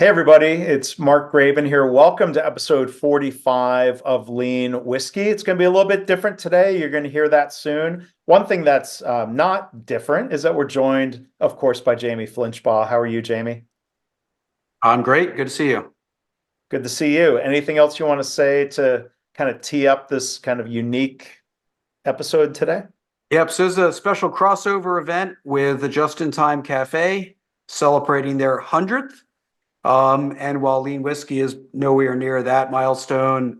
Hey everybody, it's Mark Graban here. Welcome to episode 45 of Lean Whiskey. It's going to be a little bit different today. You're going to hear that soon. One thing that's not different is that we're joined, of course, by Jamie Flinchbaugh. How are you, Jamie? I'm great. Good to see you. Good to see you. Anything else you want to say to kind of tee up this kind of unique episode today? Yep. So this is a special crossover event with the Just in Time Cafe celebrating their 100th. And while Lean Whiskey is nowhere near that milestone,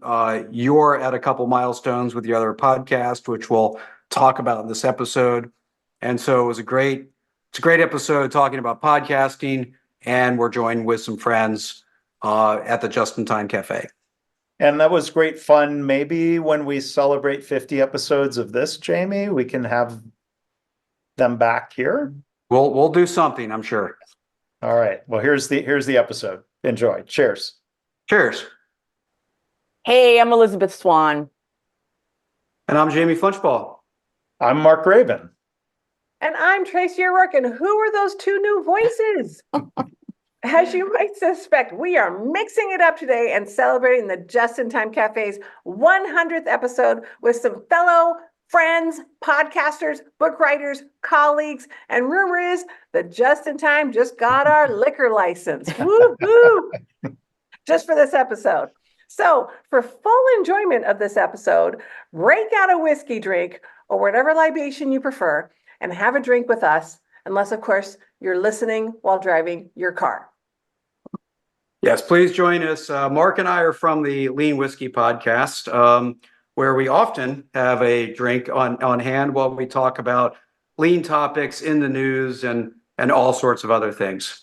you're at a couple milestones with your other podcast, which we'll talk about in this episode. And so it's a great episode talking about podcasting, and we're joined with some friends at the Just in Time Cafe. And that was great fun. Maybe when we celebrate 50 episodes of this, Jamie, we can have them back here. We'll do something, I'm sure. All right. Well, here's the episode. Enjoy. Cheers. Cheers. Hey, I'm Elisabeth Swan. And I'm Jamie Flinchbaugh. I'm Mark Graban. And I'm Tracy and Elisabeth. And who are those two new voices? As you might suspect, we are mixing it up today and celebrating the Just in Time Cafe's 100th episode with some fellow friends, podcasters, book writers, colleagues, and rumor is that Just in Time just got our liquor license. Woo-hoo! Just for this episode. So for full enjoyment of this episode, break out a whiskey drink or whatever libation you prefer and have a drink with us, unless, of course, you're listening while driving your car. Yes, please join us. Mark and I are from the Lean Whiskey podcast, where we often have a drink on hand while we talk about lean topics in the news and all sorts of other things.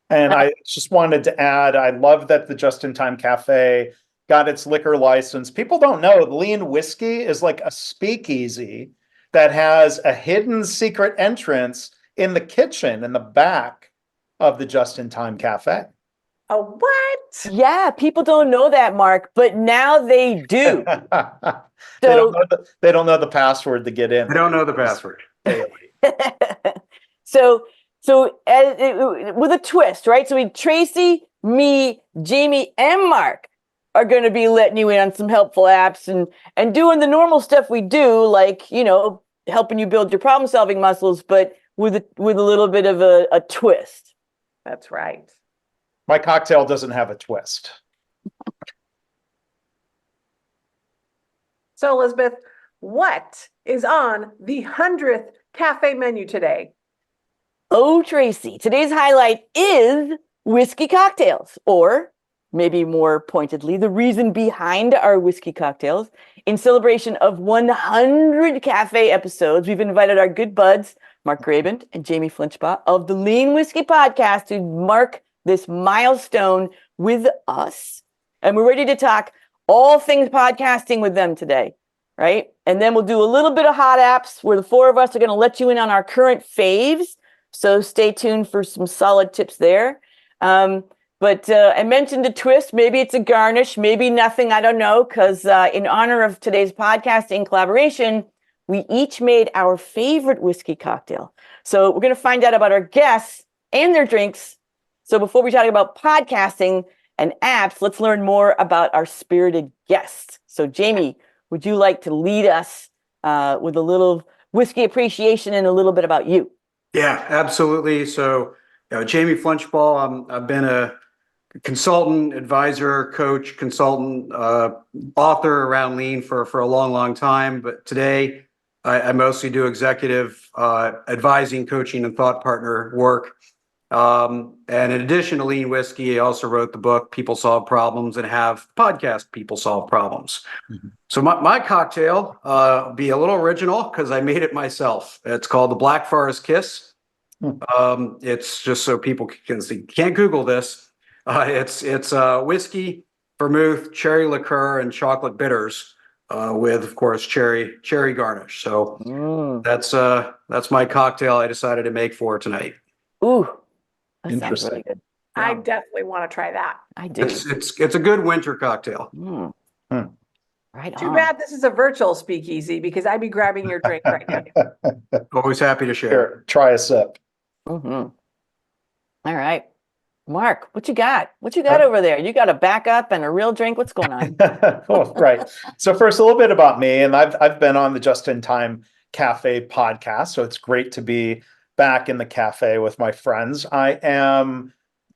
And I just wanted to add, I love that the Just in Time Cafe got its liquor license. People don't know Lean Whiskey is like a speakeasy that has a hidden secret entrance in the kitchen in the back of the Just in Time Cafe. A what? Yeah, people don't know that, Mark, but now they do. They don't know the password to get in. They don't know the password. So with a twist, right? So Tracy, me, Jamie, and Mark are going to be letting you in on some helpful apps and doing the normal stuff we do, like, helping you build your problem-solving muscles, but with a little bit of a twist. That's right. My cocktail doesn't have a twist. So, Elisabeth, what is on the 100th cafe menu today? Oh, Tracy, today's highlight is whiskey cocktails, or maybe more pointedly, the reason behind our whiskey cocktails. In celebration of 100 cafe episodes, we've invited our good buds, Mark Graban and Jamie Flinchbaugh of the Lean Whiskey podcast to mark this milestone with us. And we're ready to talk all things podcasting with them today, right? And then we'll do a little bit of hot apps where the four of us are going to let you in on our current faves. So stay tuned for some solid tips there. But I mentioned a twist. Maybe it's a garnish, maybe nothing. I don't know, because in honor of today's podcasting collaboration, we each made our favorite whiskey cocktail. So we're going to find out about our guests and their drinks. So before we talk about podcasting and apps, let's learn more about our spirited guests. So Jamie, would you like to lead us with a little whiskey appreciation and a little bit about you? Yeah, absolutely. So, Jamie Flinchbaugh, I've been a consultant, advisor, coach, consultant, author around lean for a long, long time. But today I mostly do executive advising, coaching, and thought partner work. And in addition to Lean Whiskey, I also wrote the book, People Solve Problems, and have podcast, People Solve Problems. Mm-hmm. So my cocktail be a little original because I made it myself. It's called the Black Forest Kiss. It's just so people can see. Can't Google this. It's whiskey, vermouth, cherry liqueur, and chocolate bitters with, of course, cherry garnish. So that's my cocktail I decided to make for tonight. Ooh. That interesting. Sounds really good. I definitely want to try that. I do. It's a good winter cocktail. Right Too on. bad this is a virtual speakeasy because I'd be grabbing your drink right now. Always happy to share. Here, try a sip. Mm-hmm. All right. Mark, what you got? What you got over there? You got a backup and a real drink? What's going on? Oh, right. So first, a little bit about me, and I've been on the Just in Time Cafe podcast, so it's great to be back in the cafe with my friends. I am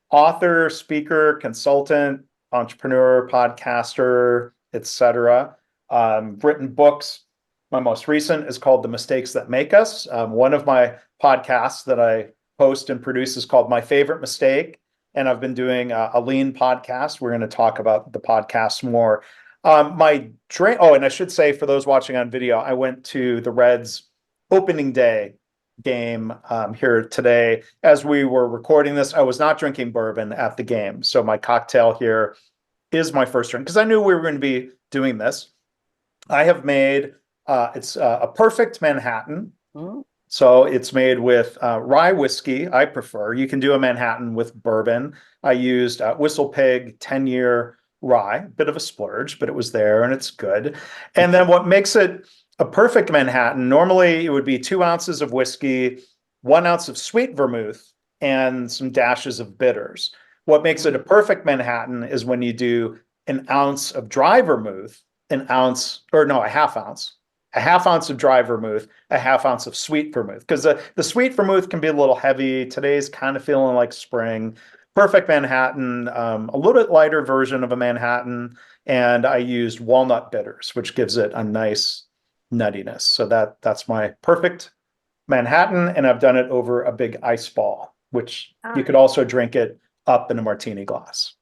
author, speaker, consultant, entrepreneur, podcaster, etc. Written books. My most recent is called The Mistakes That Make Us. One of my podcasts that I host and produce is called My Favorite Mistake. And I've been doing a lean podcast. We're going to talk about the podcast more. My drink. Oh, and I should say for those watching on video, I went to the Reds opening day game here today. As we were recording this, I was not drinking bourbon at the game. So my cocktail here is my first drink because I knew we were going to be doing this. I have made, it's a perfect Manhattan. Mm. So it's made with rye whiskey, I prefer. You can do a Manhattan with bourbon. I used Whistle Pig 10-year rye, bit of a splurge, but it was there and it's good. And then what makes it a perfect Manhattan, normally it would be 2 ounces of whiskey, 1 ounce of sweet vermouth, and some dashes of bitters. What makes it a perfect Manhattan is when you do an ounce of dry vermouth, a half ounce of dry vermouth, a half ounce of sweet vermouth, because the sweet vermouth can be a little heavy. Today's kind of feeling like spring. Perfect Manhattan, a little bit lighter version of a Manhattan, and I used walnut bitters, which gives it a nice nuttiness. So that's my perfect Manhattan, and I've done it over a big ice ball, which you could also drink it up in a martini glass.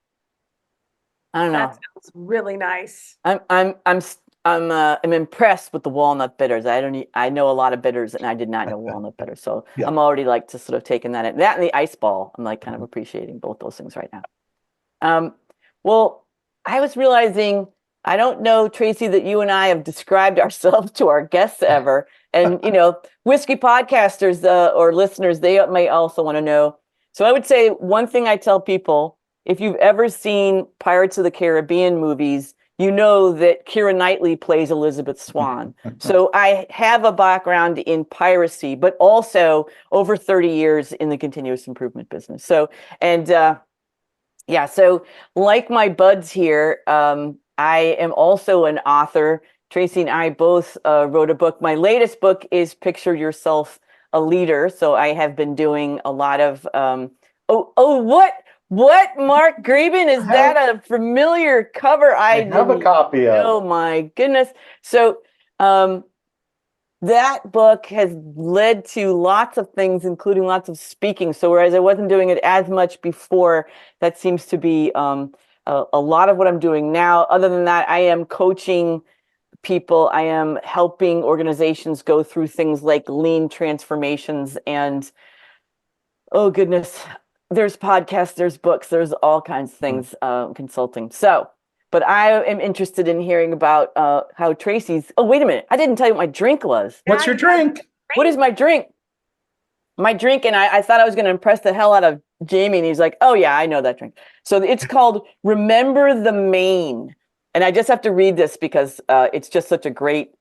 I don't know. That sounds really nice. I'm impressed with the walnut bitters. I know a lot of bitters, and I did not know walnut bitters. So yeah. I'm already like just sort of taking that in. That and the ice ball. I'm like kind of appreciating both those things right now. Well, I was realizing, I don't know, Tracy, that you and I have described ourselves to our guests ever. And, whiskey podcasters or listeners, they may also want to know. So I would say one thing I tell people, if you've ever seen Pirates of the Caribbean movies, you know that Keira Knightley plays Elizabeth Swan. So I have a background in piracy, but also over 30 years in the continuous improvement business. So, and so like my buds here, I am also an author. Tracy and I both wrote a book. My latest book is Picture Yourself a Leader. So I have been doing a lot of, What Mark Graban, is that a familiar cover? I have a copy of. Oh my goodness. So that book has led to lots of things, including lots of speaking. So whereas I wasn't doing it as much before, that seems to be a lot of what I'm doing now. Other than that, I am coaching people. I am helping organizations go through things like lean transformations and, oh goodness, there's podcasts, there's books, there's all kinds of things, consulting. So, but I am interested in hearing about how Tracy's, oh, wait a minute. I didn't tell you what my drink was. What's your drink? What is my drink? My drink, and I thought I was going to impress the hell out of Jamie, and he's like, oh yeah, I know that drink. So it's called Remember the Maine. And I just have to read this because it's just such a great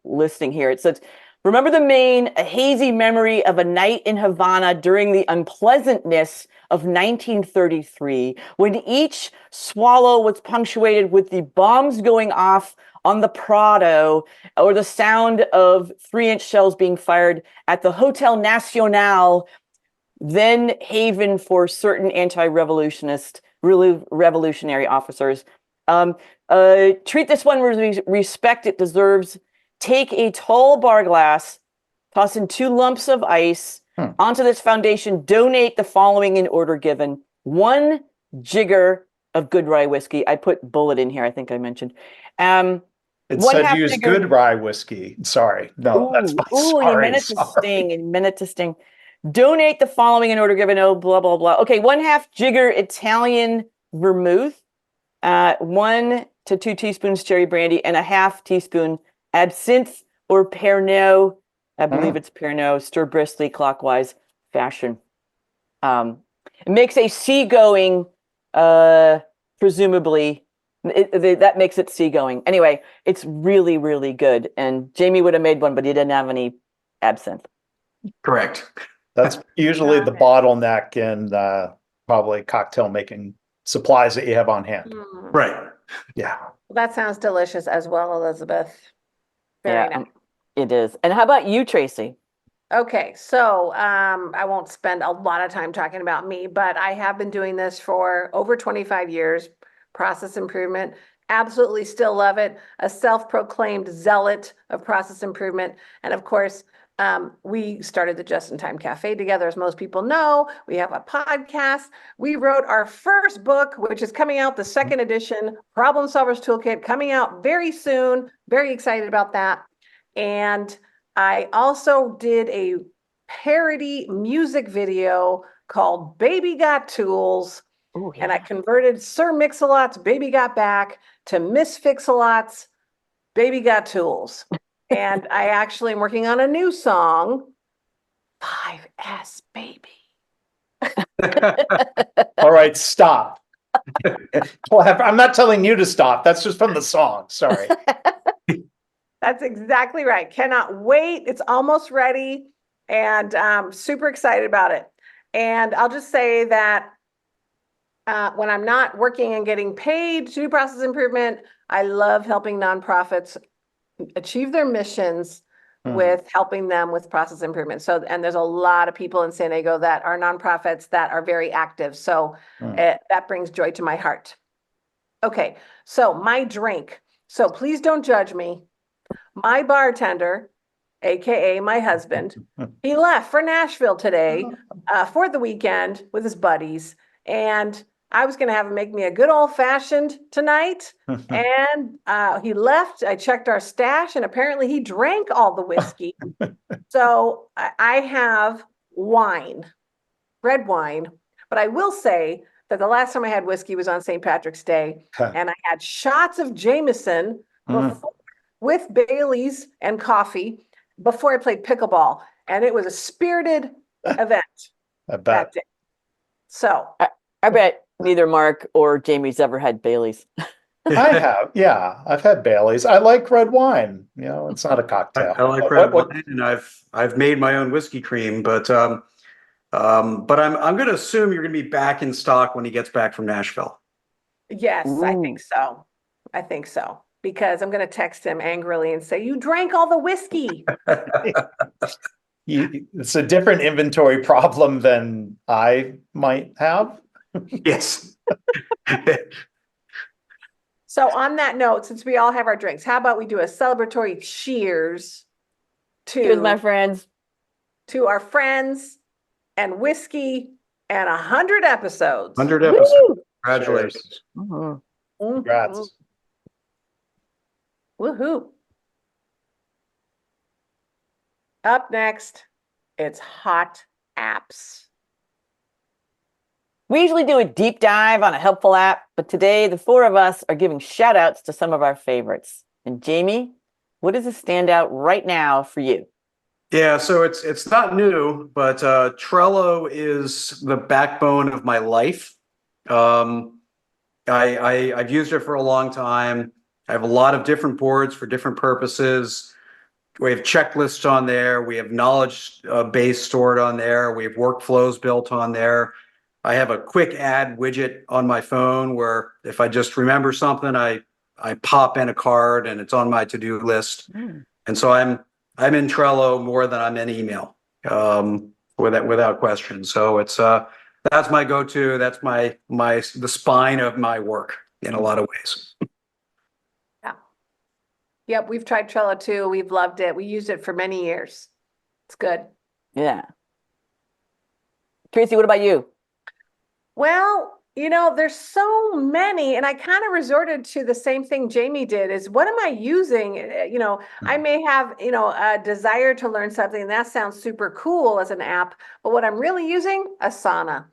listing here. It says, remember the Maine, a hazy memory of a night in Havana during the unpleasantness of 1933, when each swallow was punctuated with the bombs going off on the Prado or the sound of 3-inch shells being fired at the Hotel Nacional, then haven for certain revolutionary officers. Treat this one with respect it deserves. Take a tall bar glass, toss in 2 lumps of ice. Onto this foundation, donate the following in order given. 1 jigger of good rye whiskey. I put bullet in here, I think I mentioned. It said use good rye whiskey. Sorry. No, that's my sorry. You meant it to sting. You meant it to sting. Donate the following in order given. Oh, blah, blah, blah. Okay, 1/2 jigger Italian vermouth. 1 to 2 teaspoons cherry brandy, and a 1/2 teaspoon absinthe or Pernod. I believe it's Pernod. Stir briskly clockwise fashion. It makes a seagoing, presumably. That makes it seagoing. Anyway, it's really, really good. And Jamie would have made one, but he didn't have any absinthe. Correct. That's usually the bottleneck in probably cocktail making supplies that you have on hand. Right. Yeah. That sounds delicious as well, Elizabeth. Very Yeah, nice. it is. And how about you, Tracy? Okay, so I won't spend a lot of time talking about me, but I have been doing this for over 25 years, process improvement. Absolutely still love it. A self-proclaimed zealot of process improvement. And of course, we started the Just in Time Cafe together, as most people know. We have a podcast. We wrote our first book, which is coming out, the second edition, Problem Solvers Toolkit, coming out very soon. Very excited about that. And I also did a parody music video called Baby Got Tools. Oh, And I converted Sir Mix-a-Lot's Baby Got Back to Miss Fix-a-Lot's Baby Got Tools. And I actually am working on a new song, 5S Baby. All right, stop. I'm not telling you to stop. That's just from the song. Sorry. That's exactly right. Cannot wait. It's almost ready and super excited about it. And I'll just say that when I'm not working and getting paid to do process improvement, I love helping nonprofits achieve their missions with helping them with process improvement. So, and there's a lot of people in San Diego that are nonprofits that are very active. So that brings joy to my heart. Okay, so my drink. So please don't judge me. My bartender, AKA my husband, he left for Nashville today for the weekend with his buddies. And I was going to have him make me a good old fashioned tonight. And he left. I checked our stash and apparently he drank all the whiskey. So I have wine, red wine. But I will say that the last time I had whiskey was on St. Patrick's Day. And I had shots of Jameson before, with Bailey's and coffee before I played pickleball. And it was a spirited event I bet. that day. So I bet neither Mark or Jamie's ever had Bailey's. I have. Yeah, I've had Bailey's. I like red wine. You know, it's not a cocktail. I like red wine, and I've made my own whiskey cream, but I'm going to assume you're going to be back in stock when he gets back from Nashville. yes, I think so. I think so. Because I'm going to text him angrily and say, you drank all the whiskey. It's a different inventory problem than I might have. Yes. So on that note, since we all have our drinks, how about we do a celebratory cheers Cheers, my friends. to our friends and whiskey and 100 episodes. 100 episodes. Woo! Congratulations. Congrats. Woohoo. Up next, it's hot apps. We usually do a deep dive on a helpful app, but today the four of us are giving shout outs to some of our favorites. And Jamie, what is a standout right now for you? Yeah, so it's not new, but Trello is the backbone of my life. I've used it for a long time. I have a lot of different boards for different purposes. We have checklists on there. We have knowledge base stored on there. We have workflows built on there. I have a quick add widget on my phone where if I just remember something, I pop in a card and it's on my to-do list. And so I'm in Trello more than I'm in email, without question. So it's that's my go-to. That's the spine of my work in a lot of ways. Yep, we've tried Trello too. We've loved it. We used it for many years. It's good. Yeah. Tracy, what about you? Well, there's so many, and I kind of resorted to the same thing Jamie did is what am I using? I may have, a desire to learn something and that sounds super cool as an app, but what I'm really using, Asana.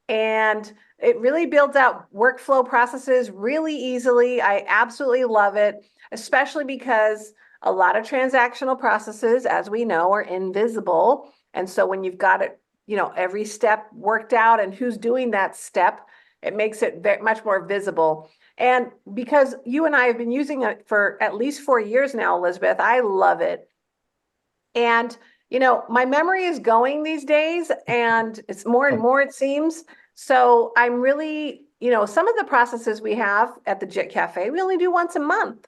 And it really builds out workflow processes really easily. I absolutely love it, especially because a lot of transactional processes, as we know, are invisible. And so when you've got it, every step worked out and who's doing that step, it makes it much more visible. And because you and I have been using it for at least 4 years now, Elisabeth, I love it. And, my memory is going these days, and it's more and more, it seems, So I'm really, some of the processes we have at the JIT Cafe, we only do once a month.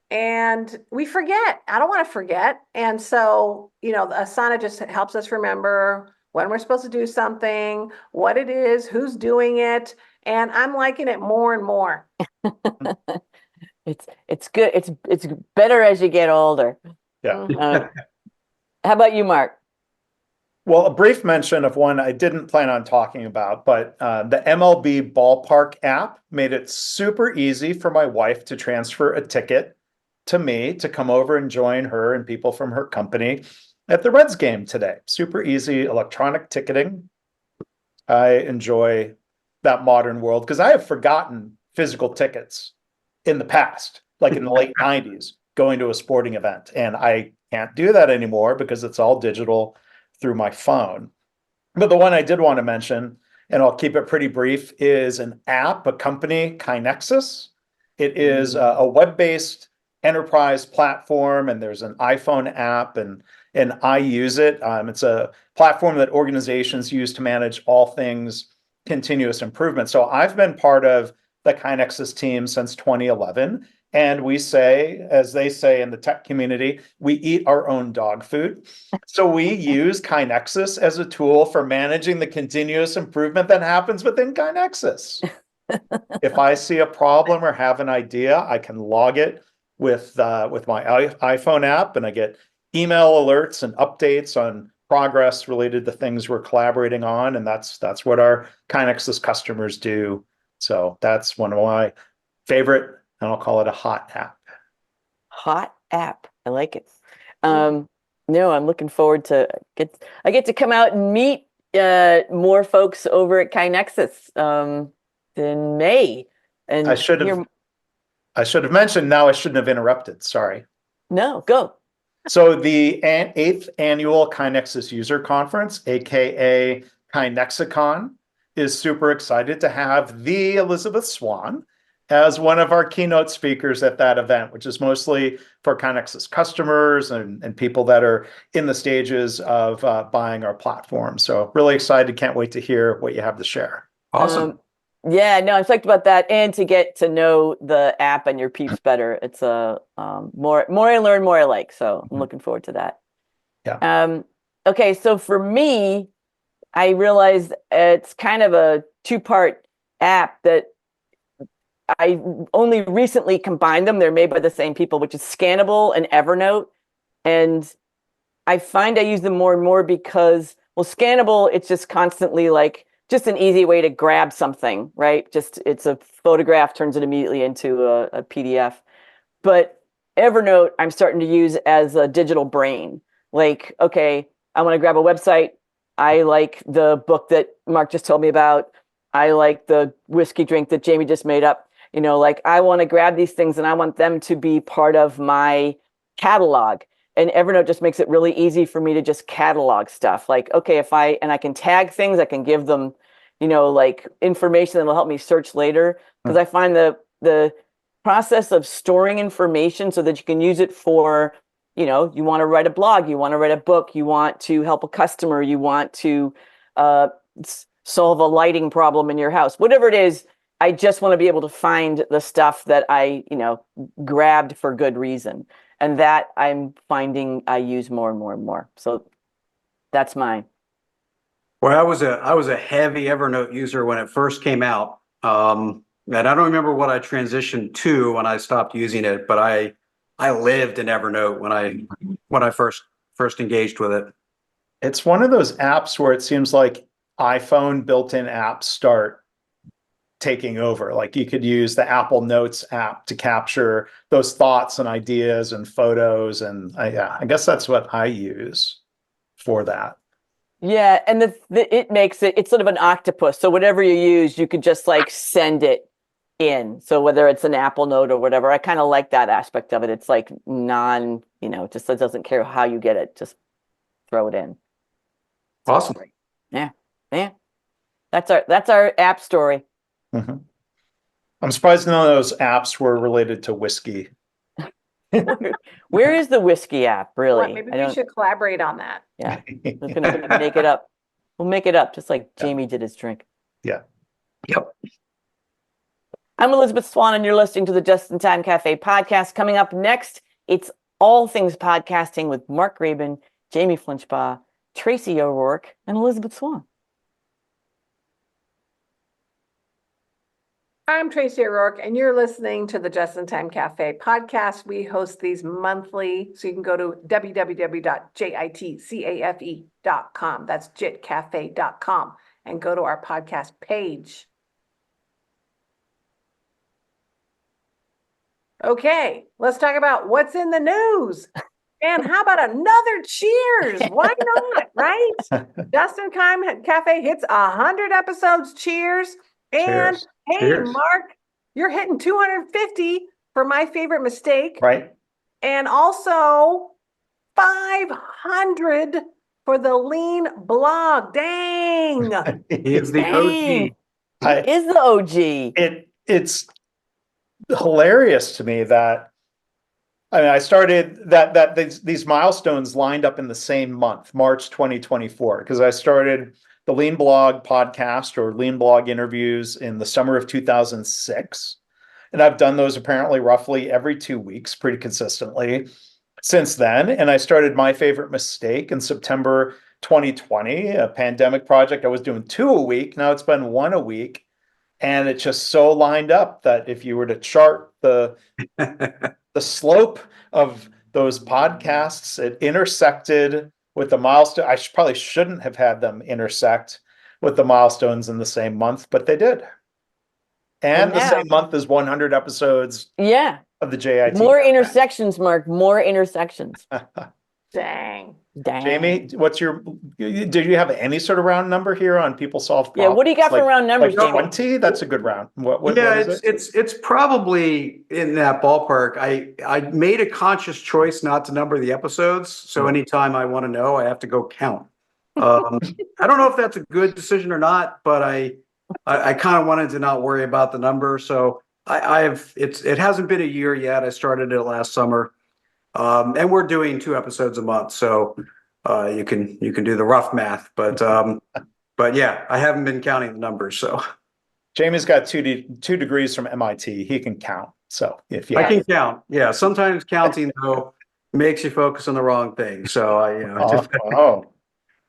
And we forget. I don't want to forget. And so, Asana just helps us remember when we're supposed to do something, what it is, who's doing it. And I'm liking it more and more. It's good. It's better as you get older. Yeah. How about you, Mark? Well, a brief mention of one I didn't plan on talking about, but the MLB Ballpark app made it super easy for my wife to transfer a ticket to me to come over and join her and people from her company at the Reds game today. Super easy electronic ticketing. I enjoy that modern world because I have forgotten physical tickets in the past, like in the late 90s, going to a sporting event. And I can't do that anymore because it's all digital through my phone. But the one I did want to mention, and I'll keep it pretty brief, is an app, a company, Kinexus. It is a web-based enterprise platform, and there's an iPhone app, and I use it. It's a platform that organizations use to manage all things continuous improvement. So I've been part of the Kinexus team since 2011. And we say, as they say in the tech community, we eat our own dog food. So we use Kinexus as a tool for managing the continuous improvement that happens within Kinexus. If I see a problem or have an idea, I can log it with my iPhone app, and I get email alerts and updates on progress related to things we're collaborating on. And that's what our Kinexus customers do. So that's one of my favorite, and I'll call it a hot app. Hot app. I like it. No, I'm looking forward to I get to come out and meet more folks over at Kinexus in May. And I should have mentioned, now I shouldn't have interrupted. Sorry. No, go. So the 8th annual Kinexus User Conference, aka Kinexicon, is super excited to have the Elisabeth Swan as one of our keynote speakers at that event, which is mostly for Kinexus customers and people that are in the stages of buying our platform. So really excited, can't wait to hear what you have to share. Awesome. Yeah, no, I'm psyched about that, and to get to know the app and your peeps better. It's more I learn, more I like. So I'm looking forward to that. Yeah. Okay, so for me, I realized it's kind of a two-part app that I only recently combined them. They're made by the same people, which is Scannable and Evernote. And I find I use them more and more because, well, Scannable, it's just constantly like just an easy way to grab something, right? Just it's a photograph, turns it immediately into a PDF. But Evernote, I'm starting to use as a digital brain. Like, okay, I want to grab a website. I like the book that Mark just told me about. I like the whiskey drink that Jamie just made up. Like I want to grab these things and I want them to be part of my catalog. And Evernote just makes it really easy for me to just catalog stuff. Like, okay, I can tag things, I can give them, like information that will help me search later. Because I find the process of storing information so that you can use it for, you want to write a blog, you want to write a book, you want to help a customer, you want to solve a lighting problem in your house, whatever it is. I just want to be able to find the stuff that I, grabbed for good reason. And that I'm finding I use more and more and more. So that's mine. Well, I was a heavy Evernote user when it first came out. And I don't remember what I transitioned to when I stopped using it, but I lived in Evernote when I first engaged with it. It's one of those apps where it seems like iPhone built-in apps start taking over. Like you could use the Apple Notes app to capture those thoughts and ideas and photos. And I guess that's what I use for that. Yeah. And it makes it's sort of an octopus. So whatever you use, you could just like send it in. So whether it's an Apple Note or whatever, I kind of like that aspect of it. It's like just it doesn't care how you get it. Just throw it in. Awesome. Yeah. Yeah. That's our app story. Mm-hmm. I'm surprised none of those apps were related to whiskey. Where is the whiskey app, really? Well, maybe we should collaborate on that. Yeah, we're gonna make it up. We'll make it up, just like Jamie did his drink. Yeah. Yep. I'm Elisabeth Swan, and you're listening to the Just in Time Cafe podcast. Coming up next, it's all things podcasting with Mark Graban, Jamie Flinchbaugh, Tracy O'Rourke, and Elisabeth Swan. I'm Tracy O'Rourke, and you're listening to the Just in Time Cafe podcast. We host these monthly, so you can go to www.jitcafe.com. That's jitcafe.com, and go to our podcast page. Okay, let's talk about what's in the news. And how about another cheers? Why not, right? Just in Time Cafe hits 100 episodes. Cheers. And Cheers. hey, Cheers. Mark, you're hitting 250 for my favorite mistake. Right? And also 500 for the lean blog. Dang. He is the Dang. OG. He is the OG. It's hilarious to me that I started that these milestones lined up in the same month, March 2024, because I started the Lean Blog podcast or Lean Blog interviews in the summer of 2006. And I've done those apparently roughly every 2 weeks pretty consistently since then. And I started My Favorite Mistake in September 2020, a pandemic project. I was doing 2 a week. Now it's been 1 a week. And it just so lined up that if you were to chart the slope of those podcasts, it intersected with the milestone. Probably shouldn't have had them intersect with the milestones in the same month, but they did. And the now- same month as 100 episodes Yeah. of the JIT. More Cafe. intersections, Mark. More intersections. Dang. Dang. Jamie, do you have any sort of round number here on People Solve Yeah, Problems? what do you got for round numbers, Like Jamie? 20? That's a good round. What Yeah, is it? it's probably in that ballpark. I made a conscious choice not to number the episodes, so anytime I want to know, I have to go count. I don't know if that's a good decision or not, but I kind of wanted to not worry about the number. So it hasn't been a year yet. I started it last summer, and we're doing 2 episodes a month, so you can do the rough math, but yeah, I haven't been counting the numbers, so. Jamie's got two degrees from MIT. He can count. So if you I can count. Yeah. Sometimes counting though makes you focus on the wrong thing. So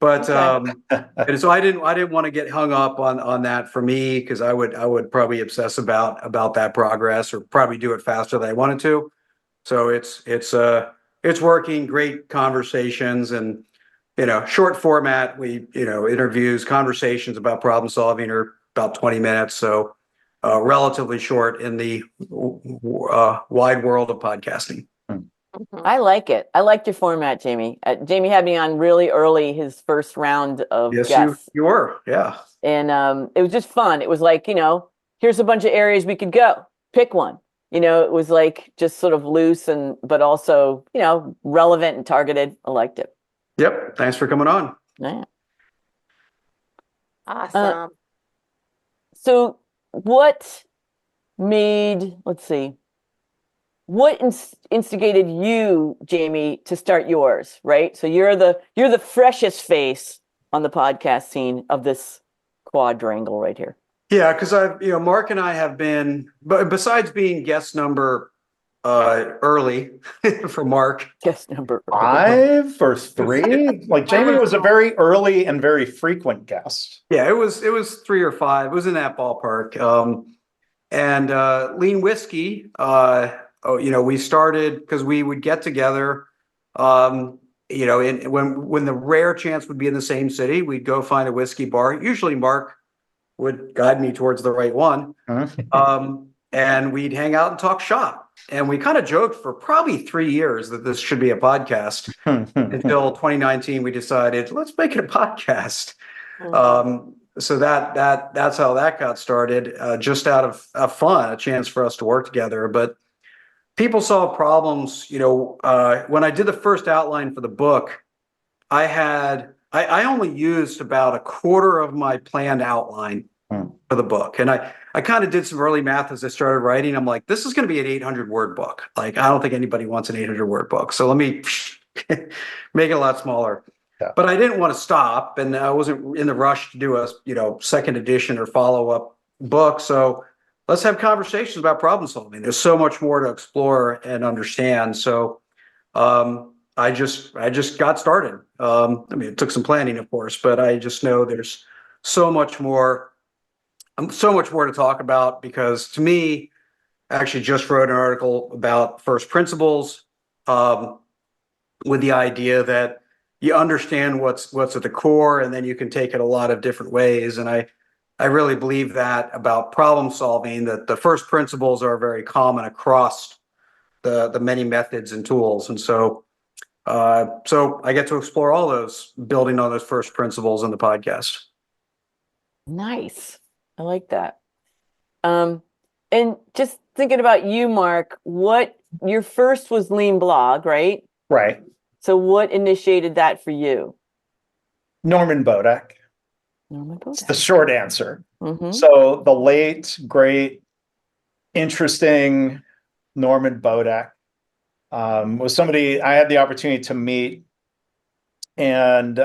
but Okay. and so I didn't want to get hung up on that for me, because I would probably obsess about that progress, or probably do it faster than I wanted to. So it's working. Great conversations, and short format. We interviews, conversations about problem solving are about 20 minutes. So relatively short in the wide world of podcasting. I like it. I liked your format, Jamie. Jamie had me on really early, his first round of Yes, guests. you were. Yeah. And it was just fun. It was like, here's a bunch of areas we could go. Pick one. It was like just sort of loose but also, relevant and targeted. I liked it. Yep. Thanks for coming on. Yeah. Awesome. So what instigated you, Jamie, to start yours, right? So you're the freshest face on the podcast scene of this quadrangle right here. Yeah, because Mark and I have been, but besides being guest number early for Mark. Guest number 5 or 3. Like Jamie was a very early and very frequent guest. Yeah, it was 3 or 5. It was in that ballpark. And Lean Whiskey, we started because we would get together, when the rare chance would be in the same city, we'd go find a whiskey bar. Usually Mark would guide me towards the right one. And we'd hang out and talk shop. And we kind of joked for probably 3 years that this should be a podcast until 2019. We decided, let's make it a podcast. So that's how that got started, just out of fun, a chance for us to work together. But People Solve Problems, when I did the first outline for the book, I only used about a quarter of my planned outline for the book. And I kind of did some early math as I started writing. I'm like, this is going to be an 800-word book. Like, I don't think anybody wants an 800-word book. So let me make it a lot smaller. Yeah. But I didn't want to stop, and I wasn't in the rush to do a second edition or follow-up book. So let's have conversations about problem solving. There's so much more to explore and understand. So I just got started. I mean, it took some planning, of course, but I just know there's so much more, so much more to talk about, because to me, I actually just wrote an article about first principles, with the idea that you understand what's at the core, and then you can take it a lot of different ways. And I really believe that about problem solving, that the first principles are very common across the many methods and tools. And so I get to explore all those, building on those first principles in the podcast. Nice. I like that. And just thinking about you, Mark, your first was Lean Blog, right? Right. So what initiated that for you? Norman Bodak. Norman It's the Bodak. short answer. Mhm. So the late, great, interesting Norman Bodak was somebody I had the opportunity to meet. And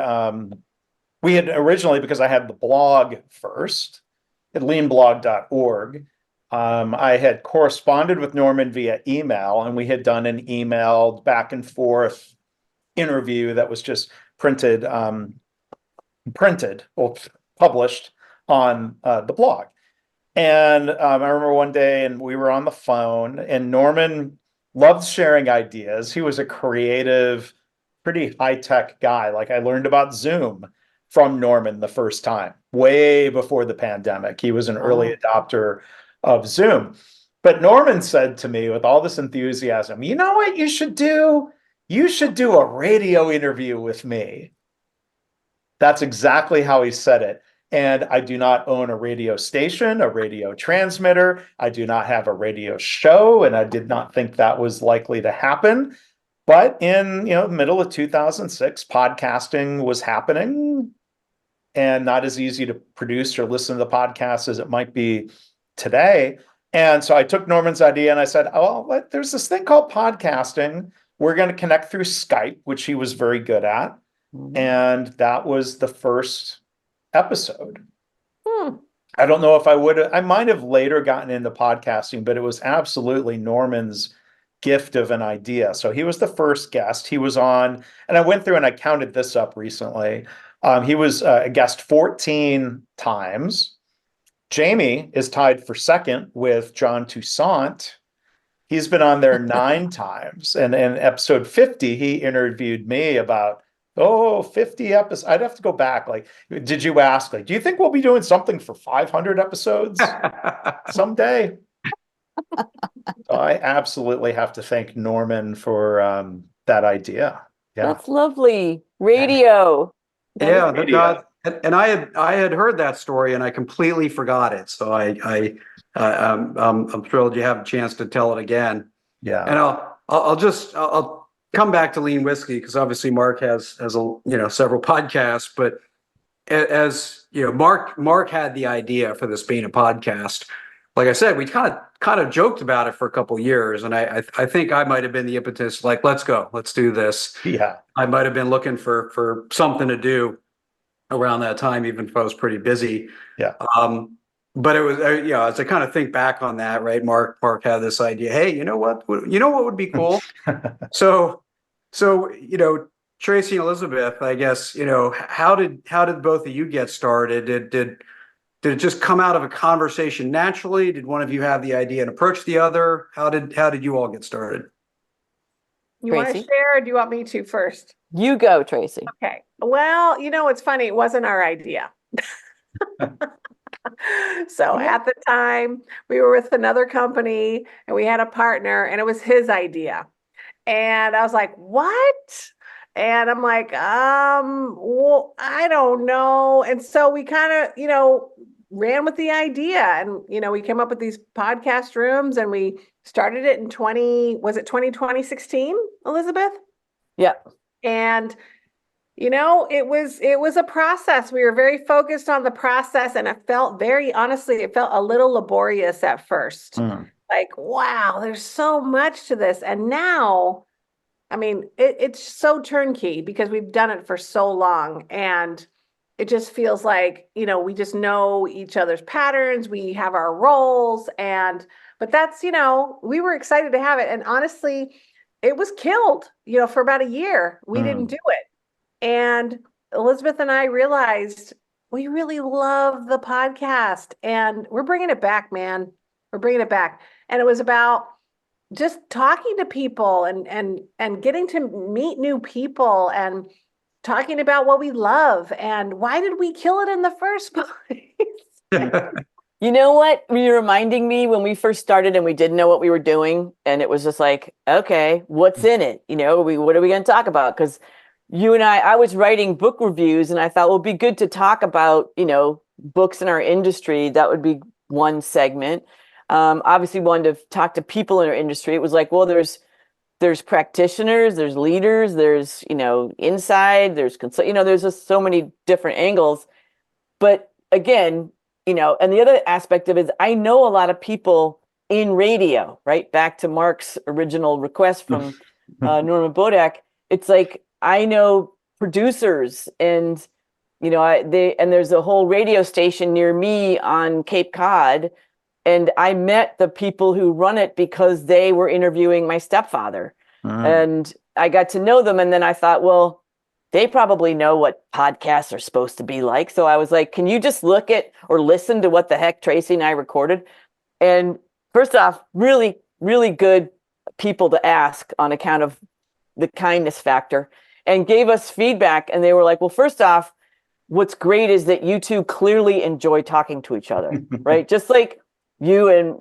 we had originally, because I had the blog first at leanblog.org, I had corresponded with Norman via email, and we had done an email back and forth interview that was just printed or published on the blog. And I remember one day, and we were on the phone, and Norman loved sharing ideas. He was a creative, pretty high-tech guy. Like, I learned about Zoom from Norman the first time, way before the pandemic. He was an early adopter of Zoom. But Norman said to me with all this enthusiasm, you know what you should do? You should do a radio interview with me. That's exactly how he said it. And I do not own a radio station, a radio transmitter. I do not have a radio show, and I did not think that was likely to happen. But in the middle of 2006, podcasting was happening, and not as easy to produce or listen to the podcast as it might be today. And so I took Norman's idea and I said, oh, there's this thing called podcasting. We're going to connect through Skype, which he was very good at. And that was the first episode. I don't know if I might have later gotten into podcasting, but it was absolutely Norman's gift of an idea. So he was the first guest. He was on, and I went through and I counted this up recently. He was a guest 14 times. Jamie is tied for second with John Toussaint. He's been on there 9 times. And in episode 50, he interviewed me about 50 episodes. I'd have to go back. Like, did you ask, like, do you think we'll be doing something for 500 episodes someday? So I absolutely have to thank Norman for that idea. Yeah. That's lovely. Radio. Yeah, Radio. and I had heard that story and I completely forgot it. So I'm thrilled you have a chance to tell it again. Yeah. And I'll come back to Lean Whiskey, because obviously Mark has several podcasts, but as you know, Mark had the idea for this being a podcast. Like I said, we kind of joked about it for a couple of years, and I think I might have been the impetus, like, let's go, let's do this. Yeah. I might have been looking for something to do around that time, even if I was pretty busy. Yeah. But it was, as I kind of think back on that, right? Mark had this idea. Hey, you know what would be cool? So Tracy and Elisabeth, I guess, how did both of you get started? Did it just come out of a conversation naturally? Did one of you have the idea and approach the other? How did you all get started? You want to Tracy? share, or do you want me to first? You go, Tracy. Okay. Well, it's funny. It wasn't our idea. So at the time, we were with another company and we had a partner, and it was his idea. And I was like, what? And I'm like, well, I don't know. And so we kind of, ran with the idea, and, we came up with these podcast rooms, and we started it in 2016, Elisabeth? Yeah. And it was a process. We were very focused on the process, and it felt it felt a little laborious at first. Like, wow, there's so much to this. And now, I mean, it's so turnkey because we've done it for so long. And it just feels like, we just know each other's patterns, we have our roles, but that's, we were excited to have it. And honestly, it was killed, for about a year. We didn't do it. And Elisabeth and I realized we really love the podcast and we're bringing it back, man. We're bringing it back. And it was about just talking to people and getting to meet new people and talking about what we love and why did we kill it in the first place. You know what? You're reminding me when we first started and we didn't know what we were doing. And it was just like, okay, what's in it? What are we going to talk about? Because you and I was writing book reviews and I thought, well, it'd be good to talk about, books in our industry. That would be one segment. Obviously wanted to talk to people in our industry. It was like, well, there's practitioners, there's leaders, there's, inside, there's there's just so many different angles. But again, and the other aspect of it is I know a lot of people in radio, right? Back to Mark's original request from Norman Bodak. It's like, I know producers and, there's a whole radio station near me on Cape Cod. And I met the people who run it because they were interviewing my stepfather. And I got to know them. And then I thought, well, they probably know what podcasts are supposed to be like. So I was like, can you just look at or listen to what the heck Tracy and I recorded? And first off, really, really good people to ask on account of the kindness factor, and gave us feedback. And they were like, well, first off, what's great is that you two clearly enjoy talking to each other, right? Just like you and,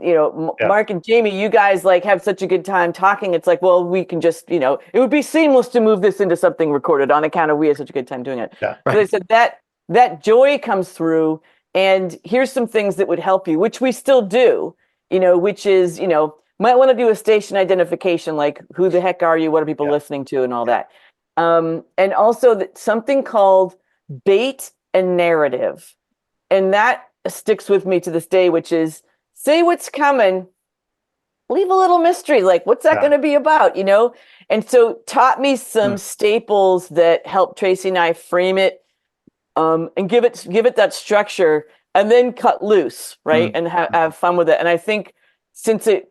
Mark and Jamie, you guys like have such a good time talking. It's like, well, we can just, it would be seamless to move this into something recorded on account of we had such a good time doing it. Yeah. So they said that joy comes through, and here's some things that would help you, which we still do, which is, might want to do a station identification, like who the heck are you? What are people listening to and all that. And also something called bait and narrative. And that sticks with me to this day, which is, say what's coming, leave a little mystery. Like, what's that going to be about, And so taught me some staples that helped Tracy and I frame it, and give it that structure, and then cut loose, right? And have fun with it. And I think since we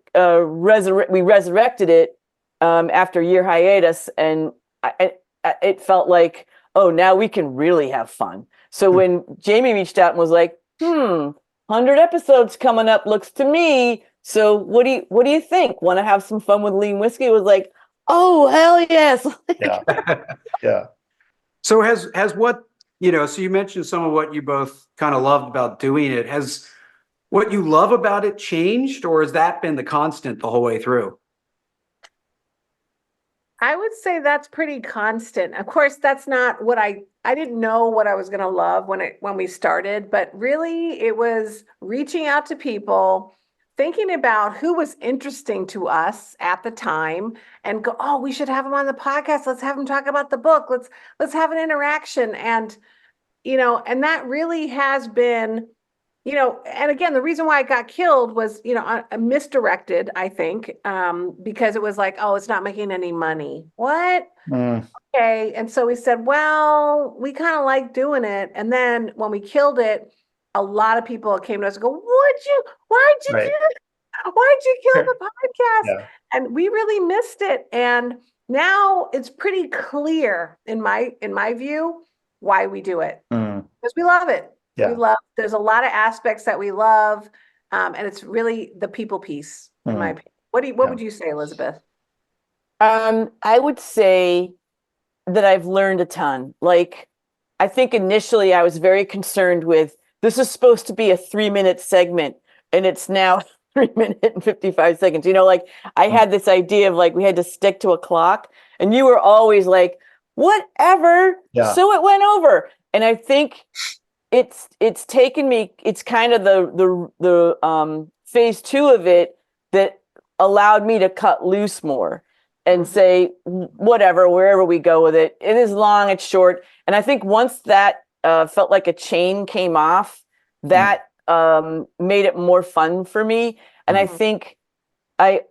resurrected it after a year hiatus, and it felt like, oh, now we can really have fun. So when Jamie reached out and was like, 100 episodes coming up, looks to me. So what do you think? Want to have some fun with lean whiskey? It was like, oh, hell yes. Yeah. So has what, so you mentioned some of what you both kind of loved about doing it. Has what you love about it changed, or has that been the constant the whole way through? I would say that's pretty constant. Of course, that's not what I didn't know what I was going to love when we started, but really it was reaching out to people, thinking about who was interesting to us at the time, and go, oh, we should have them on the podcast. Let's have them talk about the book. Let's have an interaction. And, and that really has been, and again, the reason why it got killed was, misdirected, I think, because it was like, oh, it's not making any money. What? Okay. And so we said, well, we kind of like doing it. And then when we killed it, a lot of people came to us and go, why'd you do it? Why'd you kill the podcast? And we really missed it. And now it's pretty clear in my view why we do it, because we love it. There's a lot of aspects that we love. And it's really the people piece, in my opinion. What would you say, Elisabeth? I would say that I've learned a ton. Like, I think initially I was very concerned with, this is supposed to be a 3-minute segment and it's now 3 minutes and 55 seconds. Like I had this idea of like, we had to stick to a clock, and you were always like, whatever. So it went over. And I think it's taken me, it's kind of the phase 2 of it that allowed me to cut loose more and say, whatever, wherever we go with it, it is long, it's short. And I think once that felt like a chain came off, that made it more fun for me. And I think I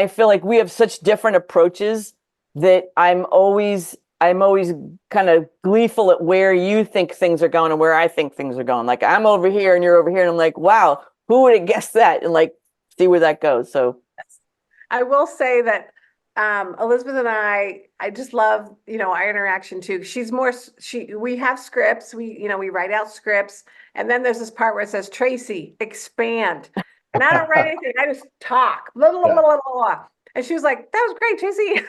feel like we have such different approaches that I'm always I'm always kind of gleeful at where you think things are going and where I think things are going. Like I'm over here and you're over here, and I'm like, wow, who would have guessed that? And like, see where that goes. So I will say that Elizabeth and I just love, our interaction too. We have scripts, we write out scripts. And then there's this part where it says, Tracy, expand. And I don't write anything. I just talk. Blah, blah, blah, blah, blah. And she was like, that was great, Tracy.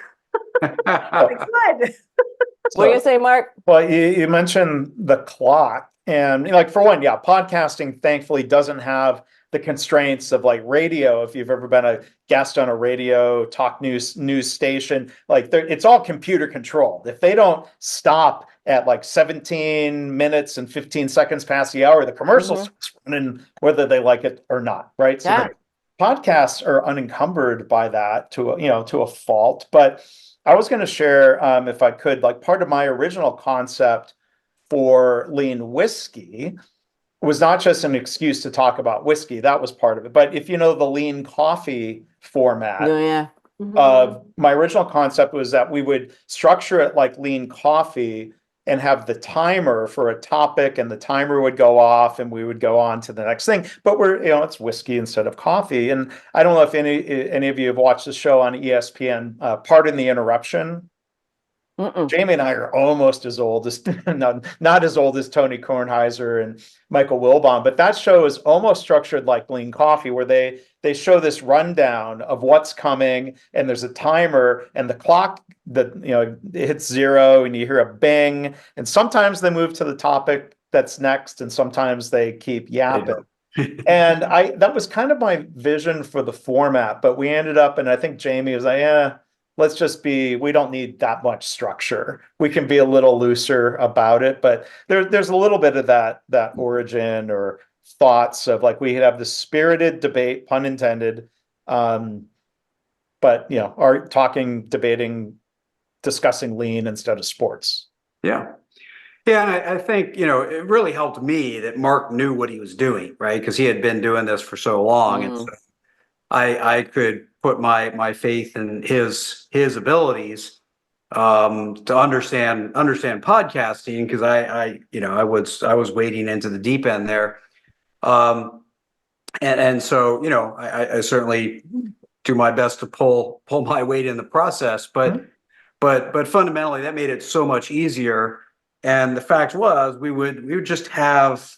Like, good. what are you gonna say, Mark? Well, you mentioned the clock, and like for one, yeah, podcasting thankfully doesn't have the constraints of like radio. If you've ever been a guest on a radio talk news station, like it's all computer controlled. If they don't stop at like 17 minutes and 15 seconds past the hour, the commercials running whether they like it or not, right? So Yeah. podcasts are unencumbered by that to a fault. But I was going to share, if I could, like part of my original concept for lean whiskey was not just an excuse to talk about whiskey. That was part of it. But if you know the lean coffee format, Oh, yeah. my original concept was that we would structure it like lean coffee and have the timer for a topic, and the timer would go off and we would go on to the next thing. But it's whiskey instead of coffee. And I don't know if any of you have watched the show on ESPN, Pardon the Interruption. Jamie and I are almost as old as not as old as Tony Kornheiser and Michael Wilbon, but that show is almost structured like Lean Coffee, where they show this rundown of what's coming, and there's a timer, and the clock that it hits 0, and you hear a bing, and sometimes they move to the topic that's next, and sometimes they keep yapping. And that was kind of my vision for the format, but we ended up, and I think Jamie was like, yeah. We don't need that much structure. We can be a little looser about it, but there's a little bit of that origin or thoughts of like we have this spirited debate, pun intended, but are discussing lean instead of sports. Yeah. Yeah, and I think, it really helped me that Mark knew what he was doing, right? Because he had been doing this for so long. And so I could put my faith in his abilities to understand podcasting, because I was wading into the deep end there, and so I certainly do my best to pull my weight in the process, but fundamentally that made it so much easier. And the fact was we would just have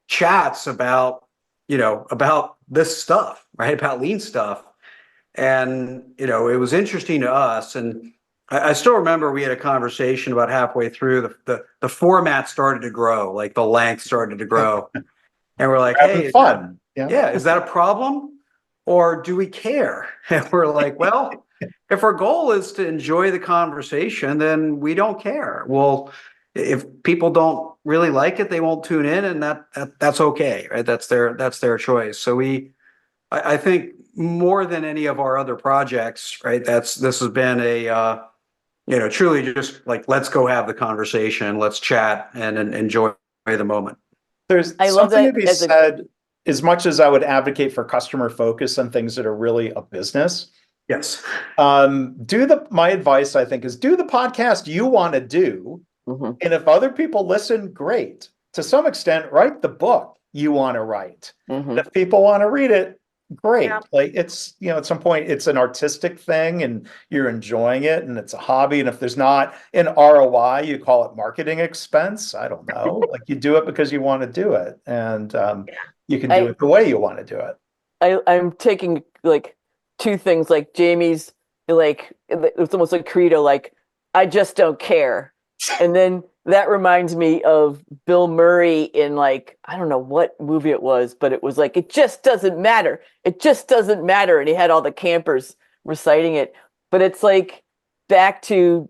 chats about this stuff, right? About lean stuff. And, it was interesting to us. And I still remember we had a conversation about halfway through, the format started to grow, like the length started to grow. And we're like, hey, fun. Is that a problem? Or do we care? And we're like, well, if our goal is to enjoy the conversation, then we don't care. Well, if people don't really like it, they won't tune in, and that's okay, right? That's their choice. So I think more than any of our other projects, right? This has been a truly just like, let's go have the conversation, let's chat and enjoy the moment. There's something to be said. As much as I would advocate for customer focus on things that are really a business. Yes. My advice, I think, is do the podcast you want to do. And if other people listen, great. To some extent, write the book you want to write. And if people want to read it, great. Yeah. Like it's, at some point it's an artistic thing and you're enjoying it and it's a hobby. And if there's not an ROI, you call it marketing expense. I don't know. Like you do it because you want to do it. And you can do it the way you want to do it. I'm taking like two things, like Jamie's, like it's almost like credo, like I just don't care. And then that reminds me of Bill Murray in like, I don't know what movie it was, but it was like, it just doesn't matter. It just doesn't matter. And he had all the campers reciting it. But it's like back to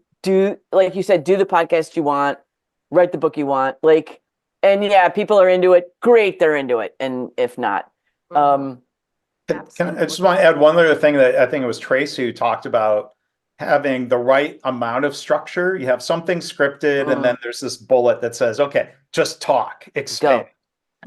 like you said, do the podcast you want, write the book you want. Like, and yeah, people are into it. Great, they're into it. And if not, I just want to add one other thing that I think it was Tracy who talked about having the right amount of structure. You have something scripted, and then there's this bullet that says, okay, just talk, expand.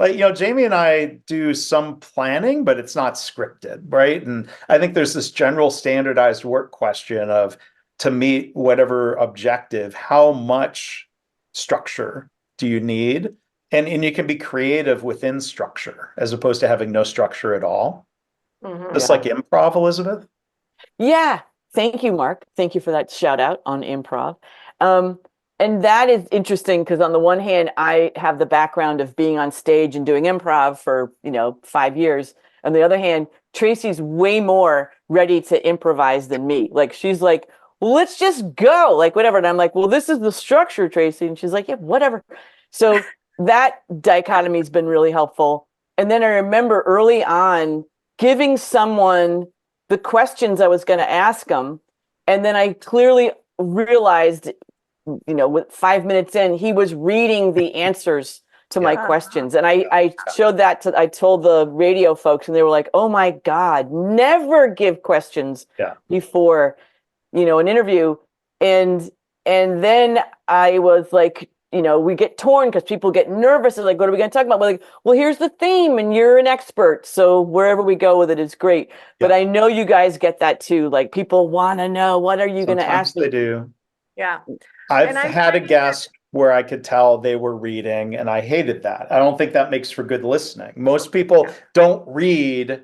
Like, Jamie and I do some planning, but it's not scripted, right? And I think there's this general standardized work question of, to meet whatever objective, how much structure do you need? And you can be creative within structure as opposed to having no structure at all. Just like improv, Elisabeth. Yeah. Thank you, Mark. Thank you for that shout out on improv. And that is interesting because on the one hand, I have the background of being on stage and doing improv for, 5 years. On the other hand, Tracy's way more ready to improvise than me. Like, she's like, well, let's just go, like, whatever. And I'm like, well, this is the structure, Tracy. And she's like, yeah, whatever. So that dichotomy has been really helpful. And then I remember early on giving someone the questions I was going to ask them. And then I clearly realized, with 5 minutes in, he was reading the answers to my questions. And I showed that I told the radio folks, and they were like, oh my God, never give questions before, an interview. And then I was like, we get torn because people get nervous. They're like, what are we going to talk about? We're like, well, here's the theme and you're an expert. So wherever we go with it is great. But I know you guys get that too. Like, people want to know, what are you going to ask me? They do. Yeah. I've had a guest where I could tell they were reading, and I hated that. I don't think that makes for good listening. Most people don't read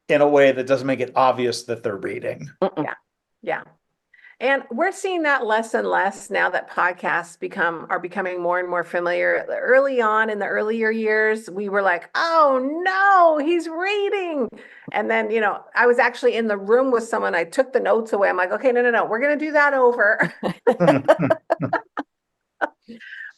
in a way that doesn't make it obvious that they're reading. Yeah. And we're seeing that less and less now that podcasts are becoming more and more familiar. Early on in the earlier years, we were like, oh no, he's reading. And then, I was actually in the room with someone. I took the notes away. I'm like, okay, no, we're going to do that over.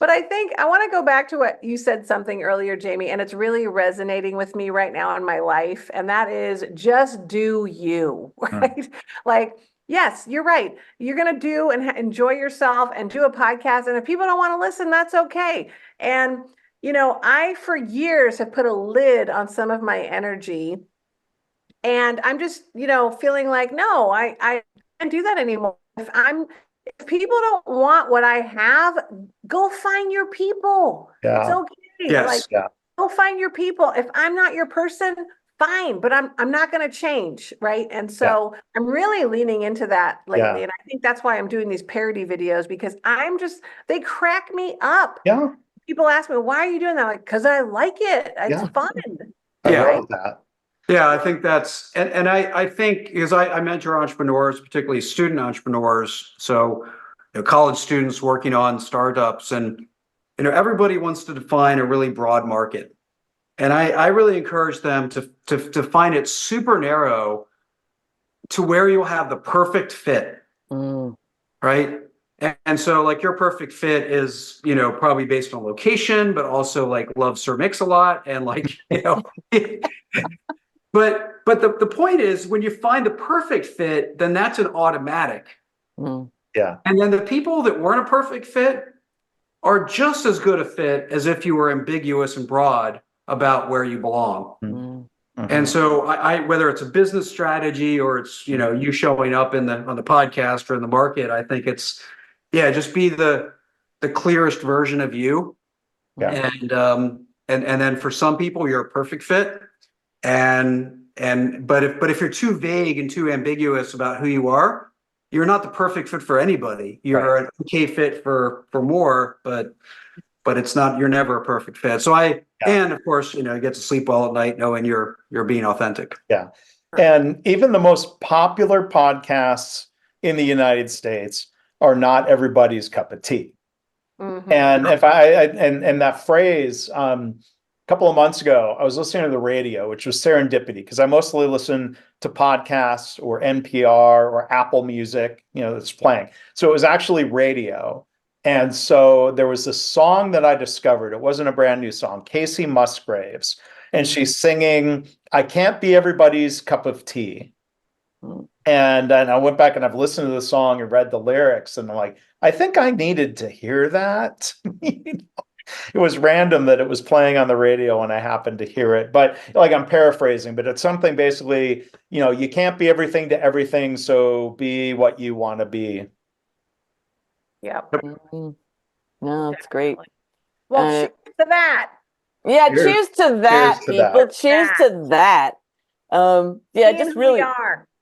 But I think I want to go back to what you said something earlier, Jamie, and it's really resonating with me right now in my life. And that is just do you, right? Like, yes, you're right. You're going to do and enjoy yourself and do a podcast. And if people don't want to listen, that's okay. And, I, for years, have put a lid on some of my energy. And I'm just, feeling like, no, I can't do that anymore. If people don't want what I have, go find your people. It's okay. Yes. Go find your people. If I'm not your person, fine, but I'm not going to change, right? And so I'm really leaning into that lately. And I think that's why I'm doing these parody videos, because they crack me up. Yeah. People ask me, why are you doing that? Like, because I like it. It's fun. I love that. Yeah, I think that's, and I think, because I mentor entrepreneurs, particularly student entrepreneurs. So, college students working on startups, and, everybody wants to define a really broad market. And I really encourage them to find it super narrow to where you'll have the perfect fit, right? And so, like, your perfect fit is, probably based on location, but also like love Sir Mix-a-Lot, and like, But the point is, when you find the perfect fit, then that's an automatic. Yeah. And then the people that weren't a perfect fit are just as good a fit as if you were ambiguous and broad about where you belong. And so I whether it's a business strategy or it's, you showing up on the podcast or in the market, I think it's, just be the clearest version of you. Yeah. And then for some people, you're a perfect fit. But if you're too vague and too ambiguous about who you are, you're not the perfect fit for anybody. You're an okay fit for more, but it's not, you're never a perfect fit. So and of course, you get to sleep well at night knowing you're being authentic. Yeah. And even the most popular podcasts in the United States are not everybody's cup of tea. And if and that phrase, a couple of months ago, I was listening to the radio, which was serendipity, because I mostly listen to podcasts or NPR or Apple Music, that's playing. So it was actually radio. And so there was this song that I discovered. It wasn't a brand new song, Casey Musgraves. And she's singing, I Can't Be Everybody's Cup of Tea. And I went back and I've listened to the song and read the lyrics, and I'm like, I think I needed to hear that. It was random that it was playing on the radio and I happened to hear it. But like, I'm paraphrasing, but it's something basically, you can't be everything to everything. So be what you want to be. Yep. No, it's great. Well, cheers to that. Yeah, cheers to that, Cheers to people. that. Cheers to that. Being Just who really,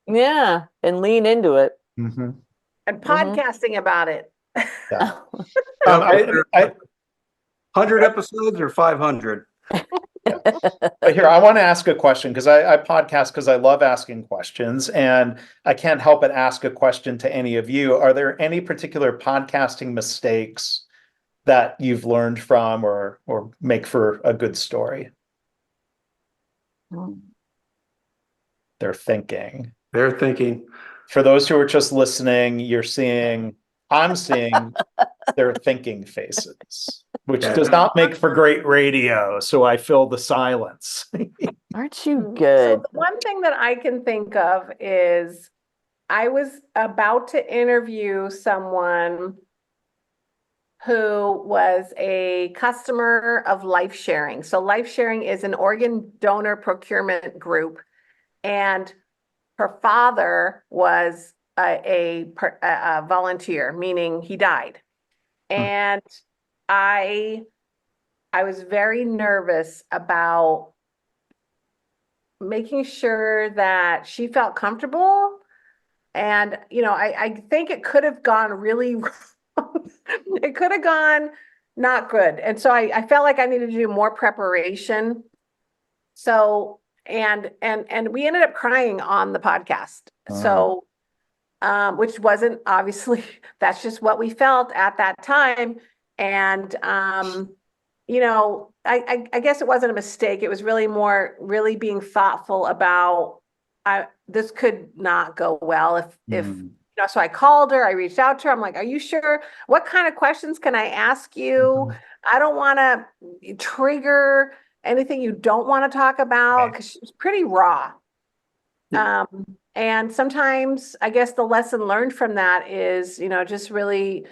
we are. and lean into it. and podcasting about it. Yeah. Yep, I 100 episodes or 500? But here, I want to ask a question because I podcast because I love asking questions, and I can't help but ask a question to any of you. Are there any particular podcasting mistakes that you've learned from or make for a good story? They're thinking. They're thinking. For those who are just listening, I'm seeing their thinking faces, which does not make for great radio. So I fill the silence. Aren't you So good? the one thing that I can think of is I was about to interview someone who was a customer of Life Sharing. So Life Sharing is an organ donor procurement group, and her father was a volunteer, meaning he died. And I was very nervous about making sure that she felt comfortable. And, I think it could have gone really wrong. It could have gone not good. And so I felt like I needed to do more preparation. So, and we ended up crying on the podcast. So, which wasn't obviously, that's just what we felt at that time. And, I guess it wasn't a mistake. It was really more really being thoughtful about, this could not go well if so I called her, I reached out to her. I'm like, are you sure? What kind of questions can I ask you? I don't want to trigger anything you don't want to talk about, because she's pretty raw. And sometimes I guess the lesson learned from that is, just really,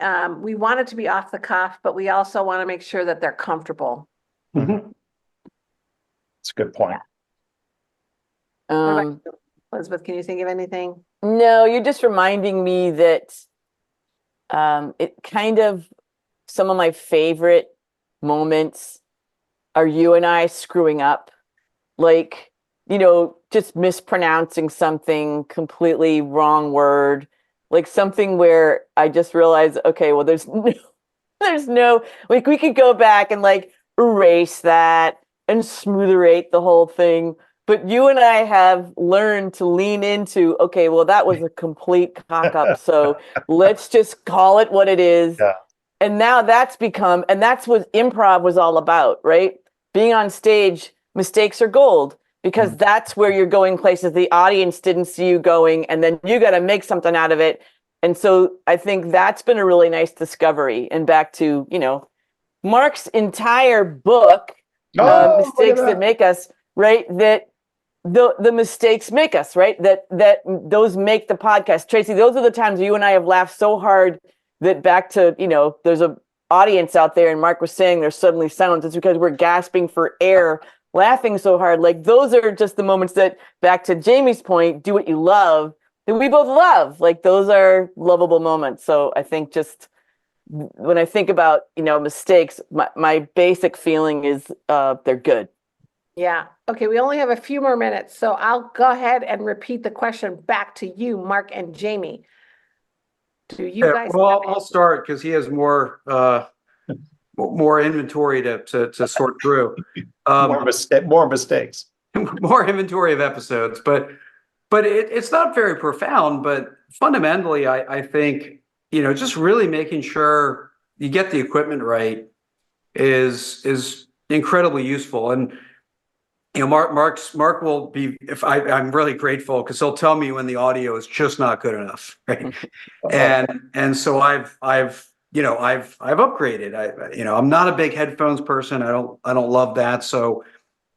we want it to be off the cuff, but we also want to make sure that they're comfortable. That's a good point. What about you, Elizabeth, can you think of anything? No, you're just reminding me that it kind of, some of my favorite moments are you and I screwing up, like, just mispronouncing something, completely wrong word, like something where I just realized, okay, well, there's no, like, we could go back and like erase that and smootherate the whole thing. But you and I have learned to lean into, okay, well, that was a complete cock up. So let's just call it what it is. Yeah. And now that's become, and that's what improv was all about, right? Being on stage, mistakes are gold, because that's where you're going places the audience didn't see you going. And then you got to make something out of it. And so I think that's been a really nice discovery. And back to, Mark's entire book, Mistakes That Make Us, right? That the mistakes make us, right? That those make the podcast. Tracy, those are the times you and I have laughed so hard that back to, there's a audience out there, and Mark was saying there's suddenly silence. It's because we're gasping for air, laughing so hard. Like, those are just the moments that, back to Jamie's point, do what you love, that we both love. Like, those are lovable moments. So I think just when I think about, mistakes, my basic feeling is they're good. Yeah. Okay. We only have a few more minutes, so I'll go ahead and repeat the question back to you, Mark and Jamie. Do you guys? Well, I'll start because he has more inventory to sort through. More mistakes. More inventory of episodes, but it's not very profound. But fundamentally, I think, just really making sure you get the equipment right is incredibly useful. And Mark will be, I'm really grateful because he'll tell me when the audio is just not good enough, right? and so I've upgraded. I'm not a big headphones person. I don't love that. So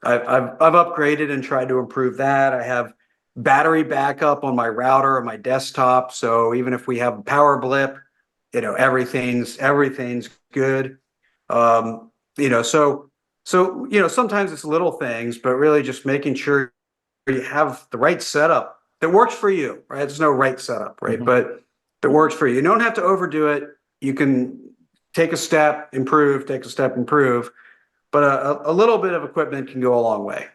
I've upgraded and tried to improve that. I have battery backup on my router on my desktop. So even if we have a power blip, everything's good. So, sometimes it's little things, but really just making sure you have the right setup that works for you, right? There's no right setup, right? But that works for you. You don't have to overdo it. You can take a step, improve, but a little bit of equipment can go a long way.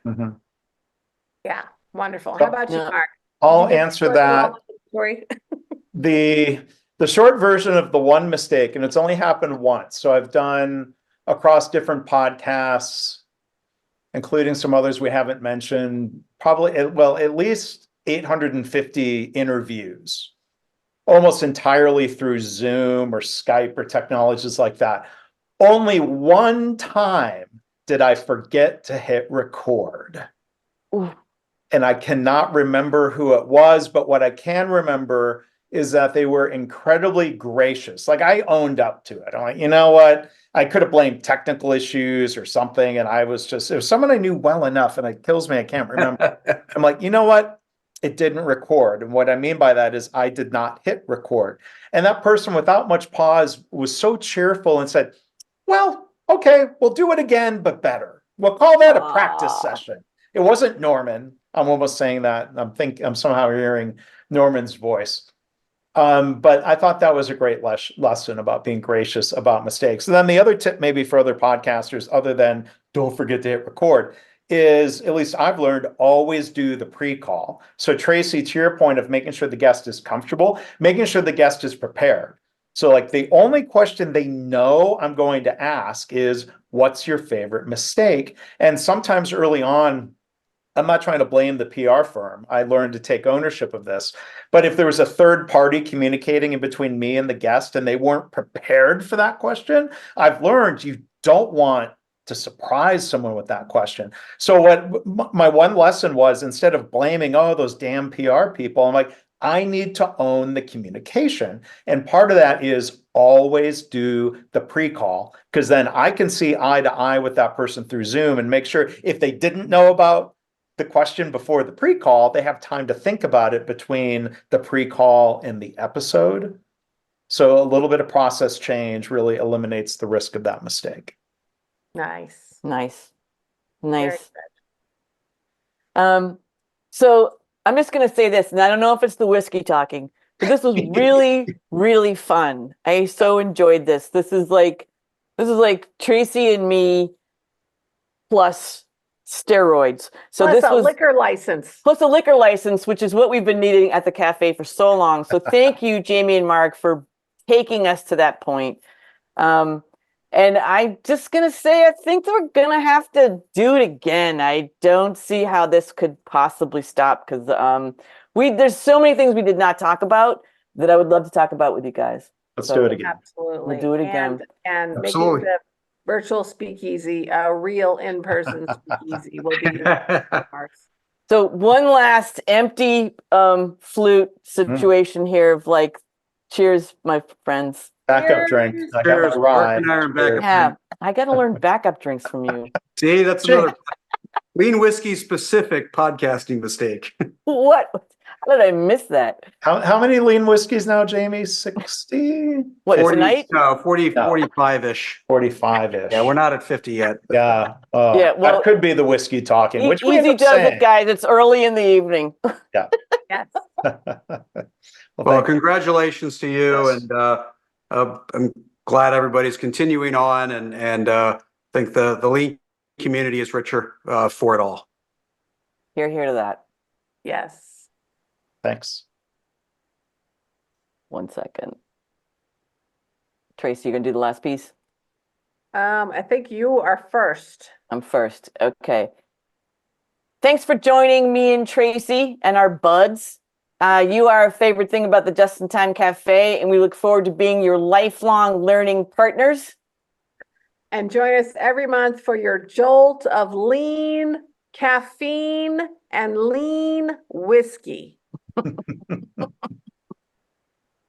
Yeah. Wonderful. How about you, Mark? I'll answer that. Story? the short version of the one mistake, and it's only happened once. So I've done across different podcasts, including some others we haven't mentioned, probably, well, at least 850 interviews, almost entirely through Zoom or Skype or technologies like that. Only one time did I forget to hit record. Ooh. And I cannot remember who it was, but what I can remember is that they were incredibly gracious. Like, I owned up to it. I'm like, you know what? I could have blamed technical issues or something. And I was just, it was someone I knew well enough, and it kills me, I can't remember. I'm like, you know what? It didn't record. And what I mean by that is I did not hit record. And that person, without much pause, was so cheerful and said, well, okay, we'll do it again, but better. We'll call that a practice session. It wasn't Norman. I'm almost saying that. I'm somehow hearing Norman's voice. But I thought that was a great lesson about being gracious about mistakes. And then the other tip, maybe for other podcasters, other than don't forget to hit record, is, at least I've learned, always do the pre-call. So Tracy, to your point of making sure the guest is comfortable, making sure the guest is prepared. So, like, the only question they know I'm going to ask is, what's your favorite mistake? And sometimes early on, I'm not trying to blame the PR firm. I learned to take ownership of this. But if there was a third party communicating in between me and the guest and they weren't prepared for that question, I've learned you don't want to surprise someone with that question. So what my one lesson was, instead of blaming, oh, those damn PR people, I'm like, I need to own the communication. And part of that is always do the pre-call, because then I can see eye to eye with that person through Zoom and make sure if they didn't know about the question before the pre-call, they have time to think about it between the pre-call and the episode. So a little bit of process change really eliminates the risk of that mistake. Nice. Nice. Very Nice. good. So I'm just going to say this, and I don't know if it's the whiskey talking, but this was really, really fun. I so enjoyed this. This is like Tracy and me plus steroids. So Plus this was liquor license. plus a liquor license, which is what we've been needing at the cafe for so long. So thank you, Jamie and Mark, for taking us to that point. And I'm just going to say, I think we're going to have to do it again. I don't see how this could possibly stop, because there's so many things we did not talk about that I would love to talk about with you guys. Let's do it again. Absolutely. We'll do it again. And making Absolutely. the virtual speakeasy a real in-person speakeasy will be Mark's. So one last empty flute situation here of like, cheers, my friends. Backup drink. I got Cheers. my Mark rye. and I are backup Yeah, drink. I got to learn backup drinks from you. See, that's another lean whiskey specific podcasting mistake. What? How did I miss that? How many lean whiskeys now, Jamie? 60? What, 40, tonight? No, 40, No. 45-ish. 45-ish. Yeah, we're not at 50 yet. Yeah. Oh, Yeah, well, that could be the whiskey talking, which we end Easy up does saying. it, guys. It's early in the evening. Yes. Well, Thank you. congratulations to you, Yes. and I'm glad everybody's continuing on, and think the lean community is richer for it all. Here to that. Yes. Thanks. 1 second. Tracy, you gonna do the last piece? I think you are first. I'm first. Okay. Thanks for joining me and Tracy and our buds. You are our favorite thing about the Just in Time Cafe, and we look forward to being your lifelong learning partners. And join us every month for your jolt of lean caffeine and lean whiskey.